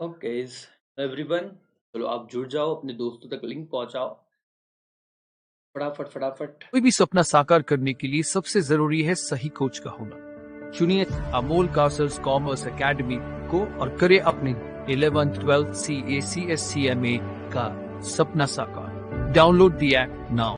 Okay everyone, चलो आप जुड़ जाओ, अपने दोस्तों तक लिंक पहुंचाओ फटाफट फटाफट। कोई भी सपना साकार करने के लिए सबसे जरूरी है सही कोच का होना। चुनिए अमोल कासर्स कॉमर्स एकेडमी को और करें अपने 11th 12th CACSCMA का सपना साकार। Download the app now.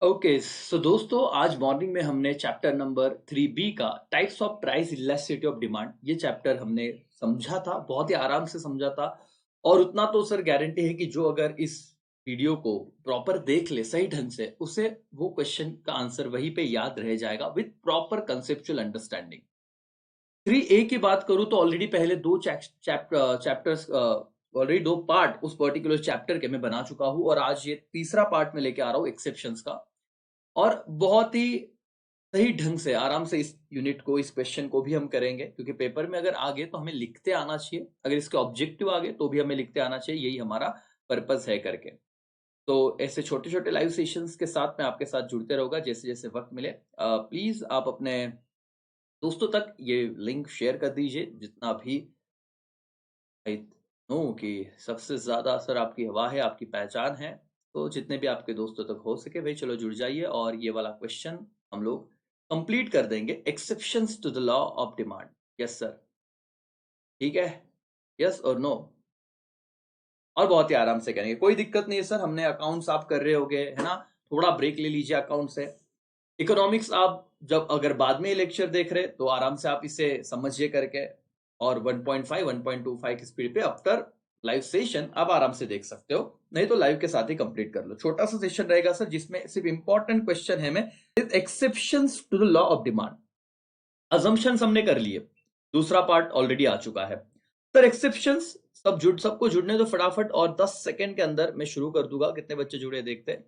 Okay so दोस्तों, आज मॉर्निंग में हमने चैप्टर नंबर 3B का types of price elasticity of demand ये चैप्टर हमने समझा था, बहुत ही आराम से समझा था। और उतना तो सर गारंटी है कि जो अगर इस वीडियो को प्रॉपर देख ले सही ढंग से, उसे वो क्वेश्चन का आंसर वहीं पे याद रह जाएगा with proper conceptual understanding. 3A की बात करूं तो ऑलरेडी पहले दो चैप्टर्स, ऑलरेडी दो पार्ट उस पर्टिकुलर चैप्टर के मैं बना चुका हूं, और आज ये तीसरा पार्ट में लेके आ रहा हूं एक्सेप्शंस का। और बहुत ही सही ढंग से आराम से इस यूनिट को, इस क्वेश्चन को भी हम करेंगे, क्योंकि पेपर में अगर आगे तो हमें लिखते आना चाहिए, अगर इसके ऑब्जेक्टिव आगे तो भी हमें लिखते आना चाहिए, यही हमारा पर्पस है करके। तो ऐसे छोटे छोटे लाइव सेशंस के साथ मैं आपके साथ जुड़ते रहूंगा जैसे जैसे वक्त मिले। प्लीज आप अपने दोस्तों तक ये लिंक शेयर कर दीजिए, जितना भी आई नो कि सबसे ज्यादा असर आपकी हवा है, आपकी पहचान है। तो जितने भी आपके दोस्तों तक हो सके भाई चलो जुड़ जाइए, और ये वाला क्वेश्चन हम लोग कंप्लीट कर देंगे। Exceptions to the law of demand. Yes sir, ठीक है, यस और नो। और बहुत ही आराम से करेंगे, कोई दिक्कत नहीं है सर। हमने अकाउंट्स आप कर रहे होगे है ना, थोड़ा ब्रेक ले लीजिए अकाउंट से। इकोनॉमिक्स आप जब अगर बाद में लेक्चर देख रहे तो आराम से आप इसे समझिए करके, और 1.5 1.25 की स्पीड पे आफ्टर लाइव सेशन आप आराम से देख सकते हो, नहीं तो लाइव के साथ ही कंप्लीट कर लो। छोटा सा सेशन रहेगा सर, जिसमें सिर्फ इंपॉर्टेंट क्वेश्चन है में exceptions to the law of demand. Assumptions हमने कर लिए, दूसरा पार्ट ऑलरेडी आ चुका है सर। एक्सेप्शंस सबको जुड़ने दो फटाफट, और 10 सेकंड के अंदर मैं शुरू कर दूंगा। कितने बच्चे जुड़े देखते हैं।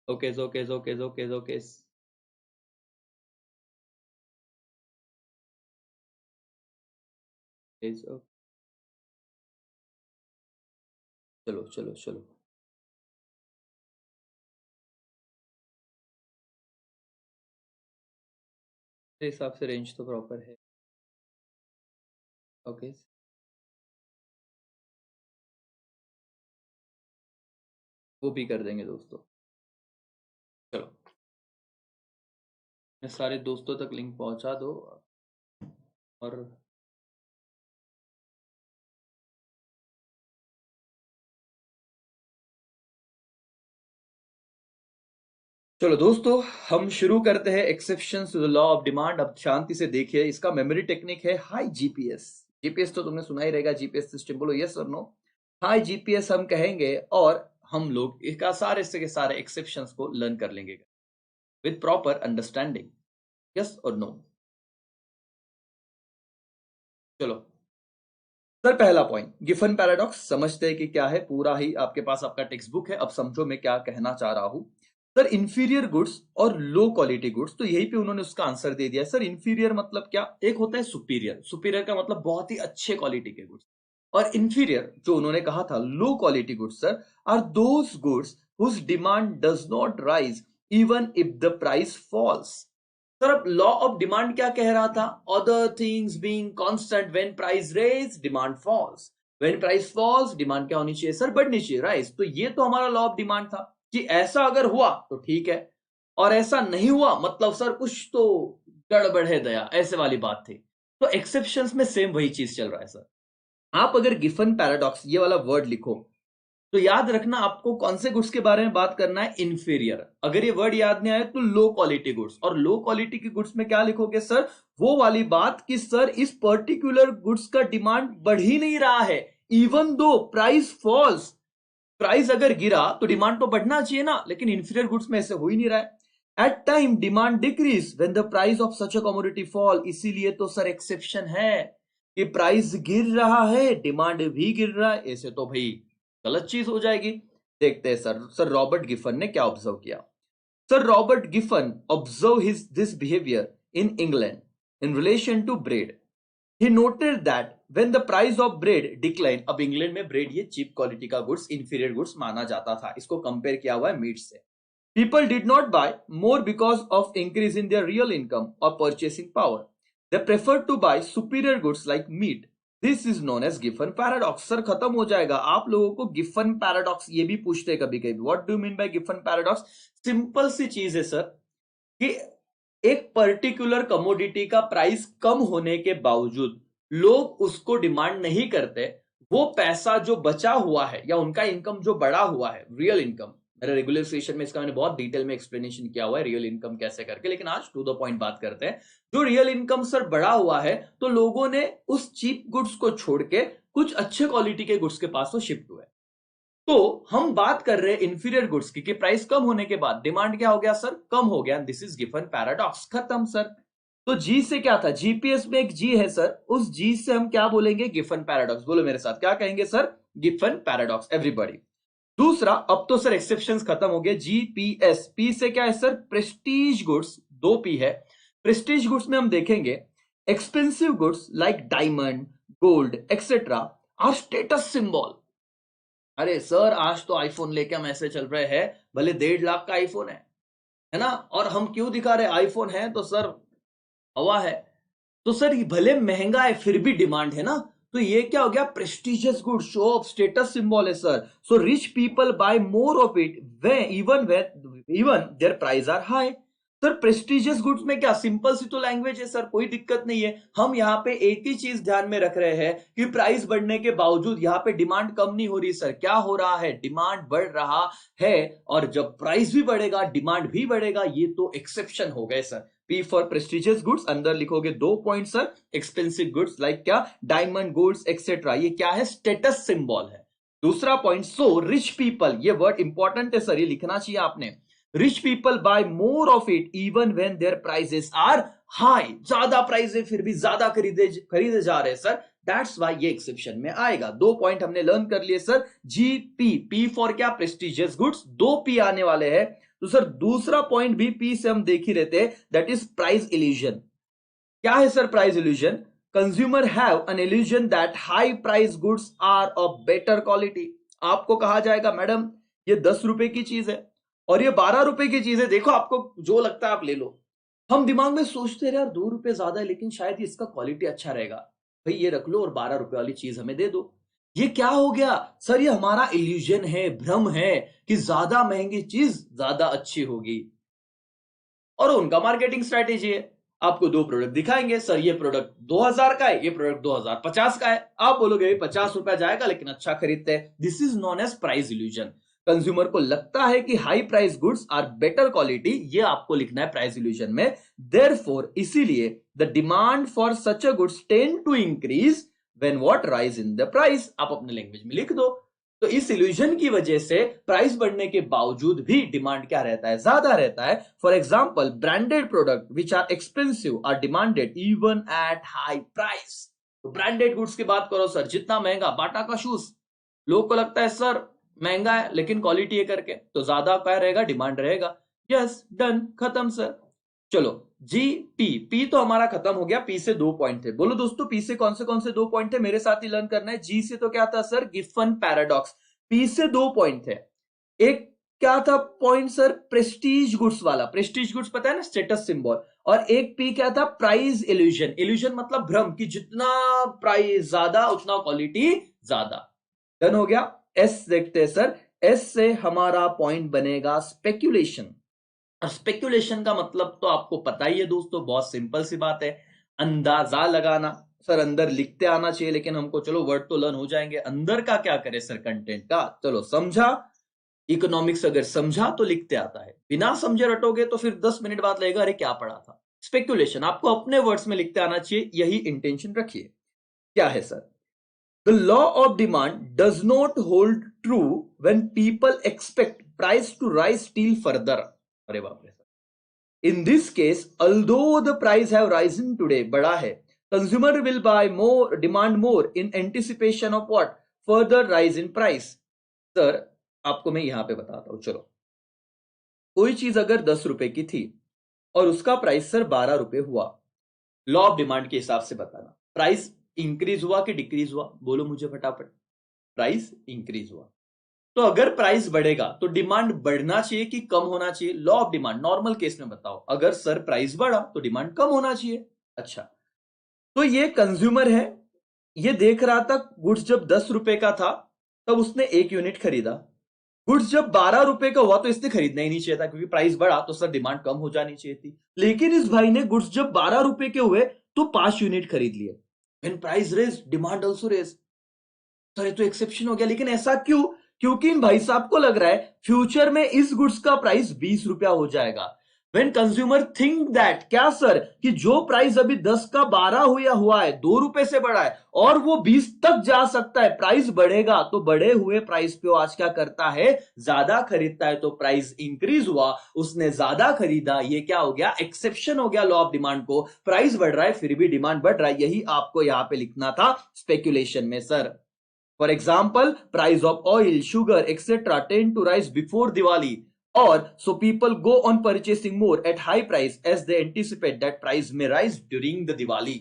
Okay okay okay okay okay, चलो चलो चलो। मेरे हिसाब से रेंज तो प्रॉपर है। ओके, वो भी कर देंगे दोस्तों। चलो, मैं सारे दोस्तों तक लिंक पहुंचा दो। और चलो दोस्तों, हम शुरू करते हैं exceptions to the law of demand. अब शांति से देखिए, इसका मेमोरी टेक्निक है हाई जीपीएस। जीपीएस तो तुमने सुना ही रहेगा, जीपीएस सिस्टम, बोलो यस और नो। हाई जीपीएस हम कहेंगे, और हम लोग इसका सारे से सारे एक्सेप्शंस को लर्न कर लेंगे विद प्रॉपर अंडरस्टैंडिंग। यस और नो। चलो सर, पहला पॉइंट गिफन पैराडॉक्स समझते हैं कि क्या है। पूरा ही आपके पास आपका टेक्स्ट बुक है, अब समझो मैं क्या कहना चाह रहा हूं। सर इंफीरियर गुड्स और लो क्वालिटी गुड्स, तो यही पे उन्होंने उसका आंसर दे दिया। सर इंफीरियर मतलब क्या? एक होता है सुपीरियर, सुपीरियर का मतलब बहुत ही अच्छे क्वालिटी के गुड्स। और इंफीरियर जो उन्होंने कहा था low quality goods sir, are those goods whose demand does not rise even if the price falls. Sir अब लॉ ऑफ डिमांड क्या कह रहा था? Other things being constant, when price raise demand falls, when price falls demand क्या होनी चाहिए sir? बढ़नी चाहिए, राइज। तो ये तो हमारा लॉ ऑफ डिमांड था कि ऐसा अगर हुआ तो ठीक है, और ऐसा नहीं हुआ मतलब सर कुछ तो गड़बड़ है दया, ऐसे वाली बात थी। तो एक्सेप्शंस में सेम वही चीज चल रहा है सर। आप अगर गिफन पैराडॉक्स ये वाला वर्ड लिखो तो याद रखना आपको कौन से गुड्स के बारे में बात करना है, इंफीरियर। अगर ये वर्ड याद नहीं आए तो लो क्वालिटी गुड्स, और लो क्वालिटी की गुड्स में क्या लिखोगे सर? वो वाली बात कि सर इस पर्टिकुलर गुड्स का डिमांड बढ़ ही नहीं रहा है, even though price falls. Price अगर गिरा तो डिमांड तो बढ़ना चाहिए ना, लेकिन इंफीरियर गुड्स में ऐसे हो ही नहीं रहा है। At time demand decrease when the price of such a commodity fall. इसीलिए तो सर एक्सेप्शन है कि प्राइस गिर रहा है, डिमांड भी गिर रहा है, ऐसे तो भाई गलत चीज हो जाएगी। देखते हैं सर रॉबर्ट गिफन ने क्या ऑब्जर्व किया। Sir Robert Giffen observe his this behaviour in England in relation to bread. He noted that when the price of bread declined, अब इंग्लैंड में ब्रेड ये चीप क्वालिटी का गुड्स, इंफीरियर गुड्स माना जाता था, इसको कंपेयर किया हुआ है मीट से। People did not buy more because of increase in their real income or purchasing power. They preferred to buy superior goods like meat this is known as Giffen paradox. Sir खत्म हो जाएगा। आप लोगों को Giffen paradox ये भी पूछते हैं कभी कभी, what do mean by Giffen paradox? Simple सी चीज है सर कि एक पर्टिकुलर कमोडिटी का प्राइस कम होने के बावजूद लोग उसको डिमांड नहीं करते। वो पैसा जो बचा हुआ है या उनका इनकम जो बढ़ा हुआ है, रियल इनकम, मेरे रेगुलर सेशन में इसका मैंने बहुत डिटेल में एक्सप्लेनेशन किया हुआ है रियल इनकम कैसे करके, लेकिन आज टू द पॉइंट बात करते हैं। जो रियल इनकम सर बढ़ा हुआ है तो लोगों ने उस चीप गुड्स को छोड़ के कुछ अच्छे क्वालिटी के गुड्स के पास वो शिफ्ट हुए। तो हम बात कर रहे हैं इंफीरियर गुड्स की कि प्राइस कम होने के बाद डिमांड क्या हो गया सर? कम हो गया। This is given paradox. खत्म सर। तो जी से क्या था? जीपीएस में एक जी है सर, उस जी से हम क्या बोलेंगे? Given paradox. बोलो मेरे साथ, क्या कहेंगे सर? Given paradox, everybody. दूसरा, अब तो सर एक्सेप्शंस खत्म हो गए। जीपीएस, पी से क्या है सर? Prestige goods. दो पी है। प्रेस्टीज गुड्स में हम देखेंगे expensive goods like diamond, gold etcetera are status symbol. अरे सर आज तो आईफोन लेके हम ऐसे चल रहे हैं, भले 1.5 लाख का आईफोन है ना, और हम क्यों दिखा रहे आईफोन है तो सर हवा है। तो सर ये भले महंगा है फिर भी डिमांड है ना, तो ये क्या हो गया? Prestigious good, show off, status symbol है sir. So rich people buy more of it they even their price are high. Sir prestigious goods में क्या? सिंपल सी तो लैंग्वेज है सर, कोई दिक्कत नहीं है। हम यहाँ पे एक ही चीज ध्यान में रख रहे हैं कि प्राइस बढ़ने के बावजूद यहाँ पे डिमांड कम नहीं हो रही सर। क्या हो रहा है? डिमांड बढ़ रहा है, और जब प्राइस भी बढ़ेगा डिमांड भी बढ़ेगा। ये तो एक्सेप्शन हो गए sir. P for prestigious goods, अंदर लिखोगे 2 point sir. Expensive goods like क्या? डायमंड, गोल्ड्स एक्सेट्रा, ये क्या है? स्टेटस सिंबल है। दूसरा पॉइंट, सो रिच पीपल, ये वर्ड इंपॉर्टेंट है सर, ये लिखना चाहिए आपने। Rich people buy more of it even when their prices are high. ज्यादा प्राइस है फिर भी ज्यादा खरीदे जा रहे हैं सर, दैट्स वाई ये एक्सेप्शन में आएगा। 2 पॉइंट हमने लर्न कर लिए सर। जीपी, पी फॉर क्या? प्रेस्टिजियस गुड्स, 2 पी आने वाले हैं। तो सर दूसरा पॉइंट भी पी से हम देख ही रहते हैं, दैट इज प्राइस इल्यूजन। क्या है sir price illusion? Consumer have an illusion that high price goods are of better quality. आपको कहा जाएगा मैडम ये 10 रुपए की चीज है और ये 12 रुपए की चीज है, देखो आपको जो लगता है आप ले लो। हम दिमाग में सोचते रहे यार 2 रुपए ज्यादा है लेकिन शायद इसका क्वालिटी अच्छा रहेगा, भाई ये रख लो और 12 रुपए वाली चीज हमें दे दो। ये क्या हो गया सर? ये हमारा इल्यूजन है, भ्रम है कि ज्यादा महंगी चीज ज्यादा अच्छी होगी, और उनका मार्केटिंग स्ट्रेटेजी है। आपको 2 प्रोडक्ट दिखाएंगे, सर ये प्रोडक्ट 2000 का है, ये प्रोडक्ट 2050 का है। आप बोलोगे 50 रुपया जाएगा लेकिन अच्छा खरीदते हैं। This is known as price illusion. Consumer को लगता है कि high price goods are better quality, ये आपको लिखना है प्राइस इल्यूजन में। देयरफॉर, इसीलिए the demand for such a goods tend to increase when what? Rise in the price. आप अपने लैंग्वेज में लिख दो। तो इस इल्यूजन की वजह से प्राइस बढ़ने के बावजूद भी डिमांड क्या रहता है? ज्यादा रहता है। For example, branded product which are expensive are demanded even at high price. तो ब्रांडेड गुड्स की बात करो सर, जितना महंगा, बाटा का शूज, लोग को लगता है सर महंगा है लेकिन क्वालिटी है करके, तो ज्यादा क्या रहेगा? डिमांड रहेगा। यस, डन, खत्म सर। चलो जी, पी, पी तो हमारा खत्म हो गया। पी से 2 पॉइंट थे। बोलो दोस्तों पी से कौन से 2 पॉइंट थे? मेरे साथ ही लर्न करना है। जी से तो क्या था सर? Giffen paradox. पी से 2 पॉइंट थे। एक क्या था पॉइंट सर? प्रेस्टीज गुड्स वाला। प्रेस्टीज गुड्स पता है ना, स्टेटस सिंबल। और एक पी क्या था? Price illusion. इल्यूजन मतलब भ्रम कि जितना प्राइस ज्यादा उतना क्वालिटी ज्यादा। डन हो गया। एस देखते हैं सर। एस से हमारा पॉइंट बनेगा स्पेक्यूलेशन। स्पेक्यूलेशन का मतलब तो आपको पता ही है दोस्तों, बहुत सिंपल सी बात है, अंदाजा लगाना। सर अंदर लिखते आना चाहिए लेकिन हमको, चलो वर्ड तो लर्न हो जाएंगे, अंदर का क्या करे सर? कंटेंट का। चलो समझा, इकोनॉमिक्स अगर समझा तो लिखते आता है, बिना समझे रटोगे तो फिर 10 मिनट बाद लगेगा अरे क्या पढ़ा था। स्पेक्यूलेशन आपको अपने वर्ड्स में लिखते आना चाहिए, यही इंटेंशन रखिए। क्या है sir? The law of demand does not hold true when people expect price to rise still further. अरे बाप रे। In this case, although the price have risen today, बढ़ा है, consumer will buy more, demand more in anticipation of what? Further rise in price. Sir आपको मैं यहां पे बताता हूं, चलो। कोई चीज अगर 10 रुपए की थी और उसका प्राइस सर 12 रुपए हुआ, लॉ ऑफ डिमांड के हिसाब से बताना, प्राइस इंक्रीज हुआ कि डिक्रीज हुआ? बोलो मुझे फटाफट। प्राइस इंक्रीज हुआ। तो अगर प्राइस बढ़ेगा तो डिमांड बढ़ना चाहिए कि कम होना चाहिए? Law of demand normal case में बताओ, अगर सर प्राइस बढ़ा तो डिमांड कम होना चाहिए। अच्छा, तो ये कंज्यूमर है, ये देख रहा था गुड्स जब 10 रुपए का था तब उसने 1 यूनिट खरीदा। गुड्स जब 12 रुपए का हुआ तो इसने खरीदना ही नहीं चाहिए था, क्योंकि प्राइस बढ़ा तो सर डिमांड कम हो जानी चाहिए थी। लेकिन इस भाई ने गुड्स जब 12 रुपए के हुए तो 5 यूनिट खरीद लिए। When price raise demand also raise. Sir ये तो एक्सेप्शन हो गया, लेकिन ऐसा क्यों? क्योंकि इन भाई साहब को लग रहा है फ्यूचर में इस गुड्स का प्राइस 20 रुपया हो जाएगा। वेन कंज्यूमर थिंक दैट, क्या सर, कि जो प्राइस अभी 10 का 12 हुआ है, 2 रुपए से बढ़ा है और वो 20 तक जा सकता है, प्राइस बढ़ेगा तो बढ़े हुए प्राइस पे वो आज क्या करता है, ज्यादा खरीदता है। तो प्राइस इंक्रीज हुआ, उसने ज्यादा खरीदा, ये क्या हो गया, एक्सेप्शन हो गया लॉ ऑफ डिमांड को। प्राइस बढ़ रहा है फिर भी डिमांड बढ़ रहा है, यही आपको यहां पे लिखना था स्पेक्यूलेशन में sir. For example, price of oil, sugar, etc. tend to rise before Diwali, or so people go on purchasing more at high price as they anticipate that price may rise during the Diwali.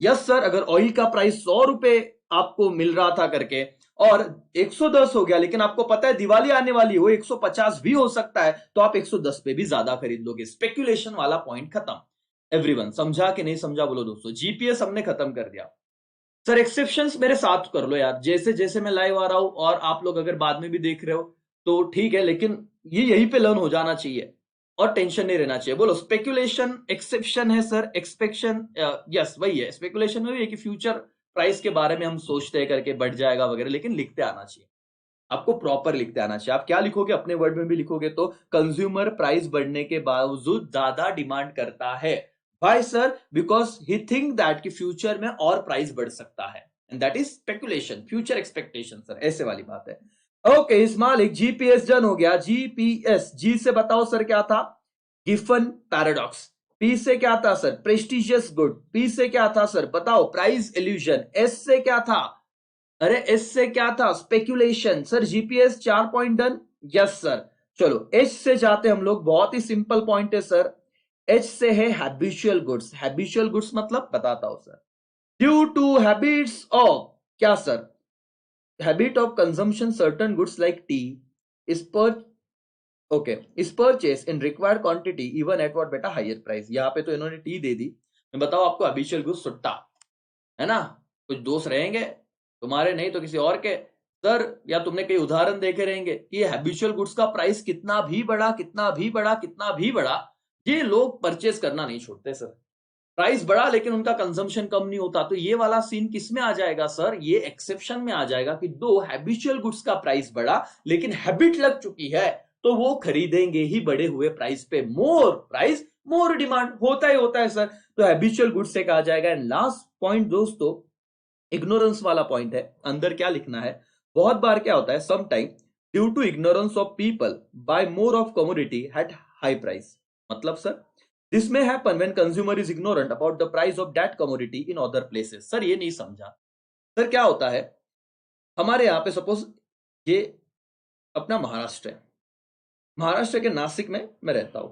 Yes sir, अगर oil का price 100 रुपए आपको मिल रहा था करके और 110 हो गया, लेकिन आपको पता है दिवाली आने वाली हो 150 भी हो सकता है, तो आप 110 पे भी ज्यादा खरीद लोगे। स्पेक्यूलेशन वाला पॉइंट खत्म। एवरीवन समझा कि नहीं समझा बोलो दोस्तों? जीपीएस हमने खत्म कर दिया। सर एक्सेप्शंस मेरे साथ कर लो यार, जैसे जैसे मैं लाइव आ रहा हूं, और आप लोग अगर बाद में भी देख रहे हो तो ठीक है, लेकिन ये यहीं पे लर्न हो जाना चाहिए और टेंशन नहीं रहना चाहिए। बोलो स्पेकुलेशन एक्सेप्शन है सर, एक्सपेक्शन यस वही है। स्पेकुलेशन में भी है कि फ्यूचर प्राइस के बारे में हम सोचते हैं करके बढ़ जाएगा वगैरह, लेकिन लिखते आना चाहिए आपको, प्रॉपर लिखते आना चाहिए। आप क्या लिखोगे, अपने वर्ड में भी लिखोगे तो कंज्यूमर प्राइस बढ़ने के बावजूद ज्यादा डिमांड करता है। Why sir? Because he think that कि फ्यूचर में और प्राइस बढ़ सकता है, and that is speculation, future expectation sir, ऐसे वाली बात है। ओके इस्माइल, जीपीएस डन हो गया। जीपीएस, जी से बताओ सर क्या था, गिफन पैराडॉक्स। पी से क्या था सर, प्रेस्टिजियस गुड। पी से क्या था सर बताओ, प्राइस इल्यूजन। एस से क्या था, अरे एस से क्या था, speculation. Sir GPS 4 point done, yes sir. चलो एच से जाते हम लोग, बहुत ही सिंपल पॉइंट है सर। एच से है हैबिचुअल गुड्स। हैबिचुअल गुड्स मतलब बताता हूं sir, due to habits of, क्या sir, habit of consumption certain goods like tea is पर, okay, is purchase in required quantity even at what बेटा, higher price. यहाँ पे तो इन्होंने टी दे दी। मैं बताओ आपको हैबिचुअल गुड्स सुट्टा है ना, कुछ दोस्त रहेंगे तुम्हारे, नहीं तो किसी और के सर, या तुमने कई उदाहरण देखे रहेंगे कि हैबिचुअल गुड्स का प्राइस कितना भी बढ़ा, कितना भी बढ़ा, कितना भी बढ़ा, ये लोग परचेस करना नहीं छोड़ते सर। प्राइस बढ़ा लेकिन उनका कंजम्पशन कम नहीं होता, तो ये वाला सीन किस में आ जाएगा सर, ये एक्सेप्शन में आ जाएगा कि दो हैबिचुअल गुड्स का प्राइस बढ़ा लेकिन हैबिट लग चुकी है, तो वो खरीदेंगे ही बढ़े हुए प्राइस पे। मोर प्राइस मोर डिमांड, होता ही होता है सर। तो हैबिचुअल गुड्स से कहा जाएगा। एंड लास्ट पॉइंट दोस्तों, इग्नोरेंस वाला पॉइंट है। अंदर क्या लिखना है, बहुत बार क्या होता है, some time due to ignorance of people buy more of commodity at high price. मतलब sir, this may happen when consumer is ignorant about the price of that commodity in other places. Sir ये नहीं समझा। Sir क्या होता है, हमारे यहाँ पे सपोज ये अपना महाराष्ट्र है, महाराष्ट्र के नासिक में मैं रहता हूं,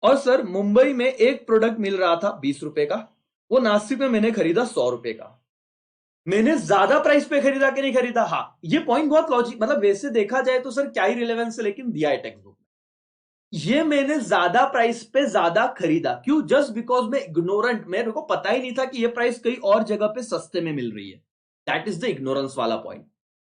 और सर मुंबई में एक प्रोडक्ट मिल रहा था 20 रुपए का, वो नासिक में मैंने खरीदा 100 रुपए का। मैंने ज्यादा प्राइस पे खरीदा कि नहीं खरीदा? हाँ, ये पॉइंट बहुत लॉजिक, मतलब वैसे देखा जाए तो सर क्या ही रिलेवेंस है, लेकिन दिया है टेक्स्ट बुक में। ये मैंने ज्यादा प्राइस पे ज्यादा खरीदा, क्यों? जस्ट बिकॉज मैं इग्नोरेंट, मेरे को पता ही नहीं था कि ये प्राइस कहीं और जगह पे सस्ते में मिल रही है। दैट इज द इग्नोरेंस वाला पॉइंट,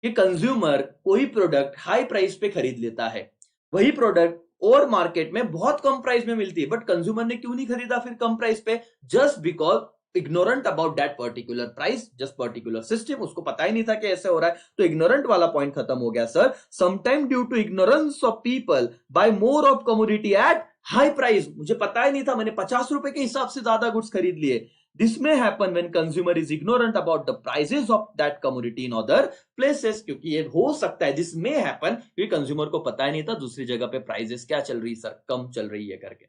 कि कंज्यूमर कोई प्रोडक्ट हाई प्राइस पे खरीद लेता है, वही प्रोडक्ट और मार्केट में बहुत कम प्राइस में मिलती है, बट कंज्यूमर ने क्यों नहीं खरीदा फिर कम प्राइस पे? Just because ignorant about that particular price, just particular system, उसको पता ही नहीं था कि ऐसे हो रहा है। तो इग्नोरेंट वाला पॉइंट खत्म हो गया sir. Sometime due to ignorance of people buy more of commodity at high price, मुझे पता ही नहीं था, मैंने 50 रुपए के हिसाब से ज्यादा गुड्स खरीद लिए। This may happen when consumer is ignorant about the prices of that commodity in other places, क्योंकि ये हो सकता है, दिस में हैपन, क्योंकि कंज्यूमर को पता ही नहीं था दूसरी जगह पे प्राइसेस क्या चल रही सर, कम चल रही है करके।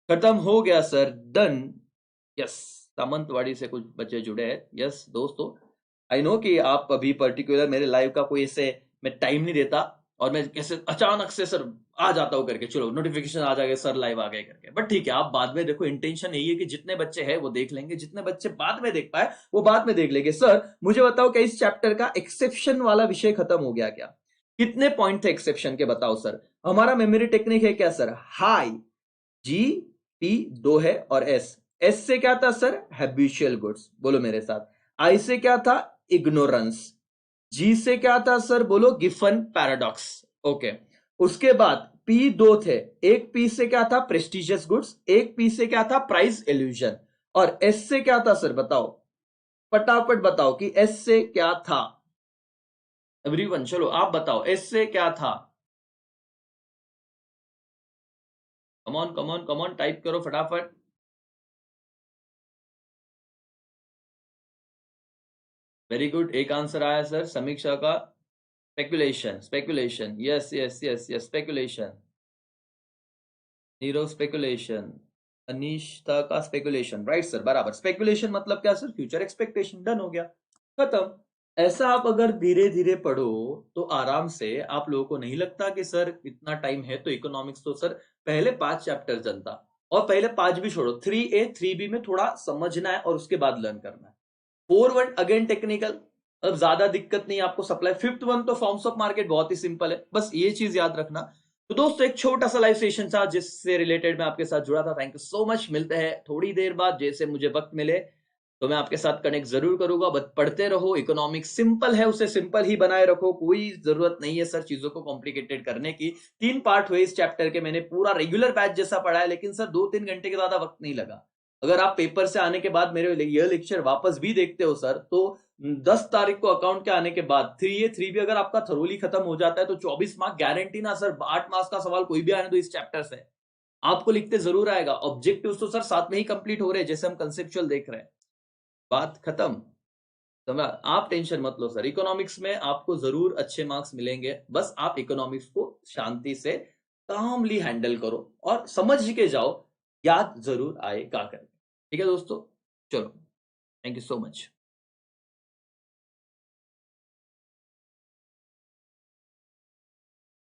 खत्म हो गया सर, डन। यस, सामंतवाड़ी से कुछ बच्चे जुड़े हैं। यस दोस्तों, आई नो कि आप अभी पर्टिकुलर मेरे लाइव का कोई ऐसे मैं टाइम नहीं देता, और मैं कैसे अचानक से सर आ जाता हूं करके, चलो नोटिफिकेशन आ जाएगा सर लाइव आ गए करके, बट ठीक है, आप बाद में देखो। इंटेंशन यही है कि जितने बच्चे हैं वो देख लेंगे, जितने बच्चे बाद में देख पाए वो बाद में देख लेंगे। सर मुझे बताओ क्या इस चैप्टर का एक्सेप्शन वाला विषय खत्म हो गया क्या? कितने पॉइंट थे एक्सेप्शन के बताओ सर? हमारा मेमोरी टेक्निक है क्या सर? हाई, जी, पी 2 है और एस। एस से क्या था सर? Habitual goods. बोलो मेरे साथ, आई से क्या था, इग्नोरेंस। जी से क्या था सर, बोलो, गिफन पैराडॉक्स। ओके, उसके बाद पी दो थे, एक पी से क्या था, प्रेस्टिजियस गुड्स, एक पी से क्या था, प्राइस इल्यूजन, और एस से क्या था सर, बताओ, फटाफट बताओ कि एस से क्या था। एवरीवन चलो आप बताओ, एस से क्या था। कमॉन कमॉन कमॉन, टाइप करो फटाफट। वेरी गुड, एक आंसर आया सर समीक्षा का, speculation, speculation, yes yes yes yes, speculation. Nirav speculation, Anishta का स्पेकुलेशन, राइट सर, बराबर। स्पेकुलेशन मतलब क्या सर, फ्यूचर एक्सपेक्टेशन, डन हो गया, खत्म। ऐसा आप अगर धीरे धीरे पढ़ो तो आराम से, आप लोगों को नहीं लगता कि सर इतना टाइम है तो इकोनॉमिक्स तो सर पहले 5 चैप्टर चलता, और पहले 5 भी छोड़ो, 3A 3B में थोड़ा समझना है और उसके बाद लर्न करना है। 4 1 अगेन टेक्निकल, अब ज्यादा दिक्कत नहीं आपको, सप्लाई। 5th 1 तो फॉर्म्स ऑफ मार्केट बहुत ही सिंपल है, बस ये चीज याद रखना। तो दोस्तों एक छोटा सा लाइव सेशन था जिससे रिलेटेड मैं आपके साथ जुड़ा था। थैंक यू सो मच, मिलते हैं थोड़ी देर बाद, जैसे मुझे वक्त मिले तो मैं आपके साथ कनेक्ट जरूर करूंगा। बट पढ़ते रहो, इकोनॉमिक्स सिंपल है, उसे सिंपल ही बनाए रखो, कोई जरूरत नहीं है सर चीजों को कॉम्प्लिकेटेड करने की। 3 पार्ट हुए इस चैप्टर के, मैंने पूरा रेगुलर बैच जैसा पढ़ा है, लेकिन सर 2-3 घंटे के ज्यादा वक्त नहीं लगा। अगर आप पेपर से आने के बाद मेरे ये लेक्चर वापस भी देखते हो सर, तो 10 तारीख को अकाउंट के आने के बाद 3A 3B अगर आपका थरोली खत्म हो जाता है तो 24 मार्क गारंटी ना सर। 8 मार्क्स का सवाल कोई भी आने दो इस चैप्टर से, आपको लिखते जरूर आएगा। ऑब्जेक्टिव तो सर साथ में ही कंप्लीट हो रहे हैं, जैसे हम कंसेप्चुअल देख रहे हैं। बात खत्म, समझा? आप टेंशन मत लो सर, इकोनॉमिक्स में आपको जरूर अच्छे मार्क्स मिलेंगे, बस आप इकोनॉमिक्स को शांति से कामली हैंडल करो और समझ के जाओ, याद जरूर आएगा करके। ठीक है दोस्तों, चलो, थैंक यू सो मच।